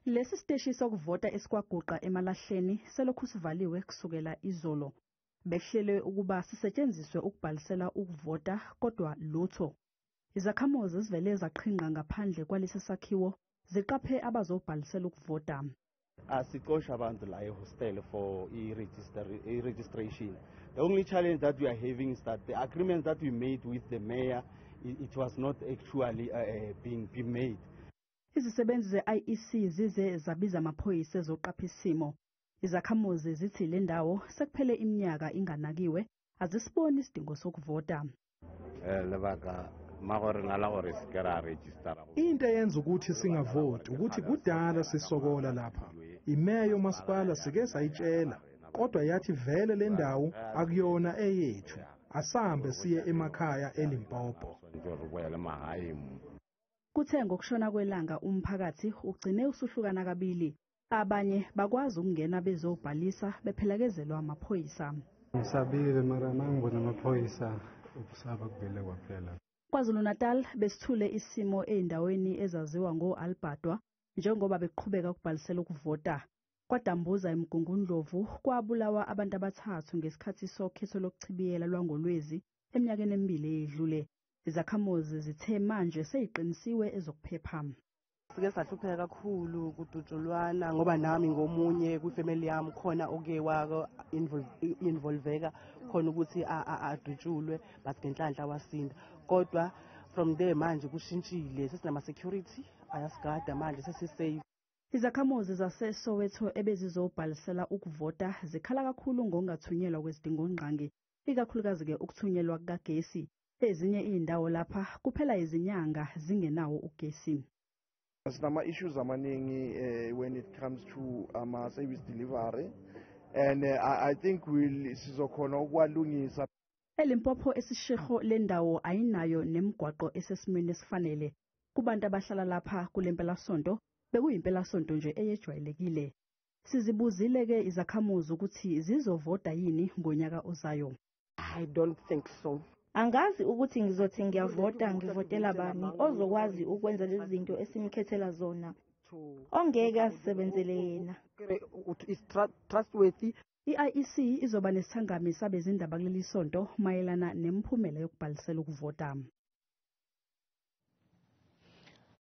Lesi siteshi sokuvota esikwaguqa eMalahleni selokhu sivaliwe kusukela izolo. Bekuhlelwe ukuba sisetshenziswe ukubhalisela ukuvota kodwa lutho. Izakhamuzi zivele zaqhinqa ngaphandle kwalesi sakhiwo ziqaphe abazobhalisela ukuvota. Asixosha abantu la ehostel for registration. The only challenge that we are having is that the agreement that we made with the mayor, it was not actually being made. Izisebenzi ze-IEC zize zabiza amaphoyisa ezoqapha isimo. Izakhamuzi zithi le ndawo sekuphele iminyaka inganakiwe azisiboni isidingo sokuvota. Into eyenza ukuthi singavoti ukuthi kudala sisokola lapha. Imeya yomasipala sike sayitshela kodwa yathi vele le ndawo akuyona eyethu. Asambe siye emakhaya eLimpopo. Kuthe ngokushona kwelanga umphakathi ugcine usuhlukana kabili. Abanye bakwazi ukungena bezobhalisa bephelekezelwa amaphoyisa. Ngisabile mara mangibona amaphoyisa ukusaba kuvele kwaphela. KwaZulu-Natal besithule isimo eindaweni ezaziwa ngo-Albadwa njengoba beqhubeka ukubhalisela ukuvota. Kwadambuza eMgungundlovu kwabulawa abantu abathathu ngesikhathi sokhetho lokuchibiyela lwangolwezi eminyakeni emibili eyedlule. Izakhamuzi zithe manje seyiqinisiwe ezokuphepha. Sike sahlupheka kakhulu kudutshulwana ngoba nami ngomunye kwifamily yami khona oke wako involveka khona ukuthi adutshulwe but ngenhlanhla wasinda. Kodwa from there manje kushintshile sesinama security ayasigada manje sesisafe. Izakhamuzi zaseSoweto ebezizobhalisela ukuvota zikhala kakhulu ngokungathunyelwa kwezidingongqangi, ikakhulukazi ke ukuthunyelwa kagesi. Ezinye izindawo lapha kuphela izinyanga zingenawo ugesi. Sinama issues amaningi when it comes to service delivery, and I think sizokhona ukwalungisa. eLimpopo esishekho lendawo ayinayo nemigwaqo esesimweni esifanele. Kubantu abahlala lapha ngalempelasonto bekuyimpela-sonto nje eyejwayelekile. Sizibuzile ke izakhamuzi ukuthi zizovota yini ngonyaka ozayo. I don't think so. Angazi ukuthi ngizothi ngiyavota ngivotela bani ozokwazi ukwenza lezi zinto esimkhethela zona. Ongeke asebenzele yena. It's trustworthy. I-IEC izoba nesithangami sabezindaba kuleli sonto mayelana nemiphumela yokubhalisela ukuvota.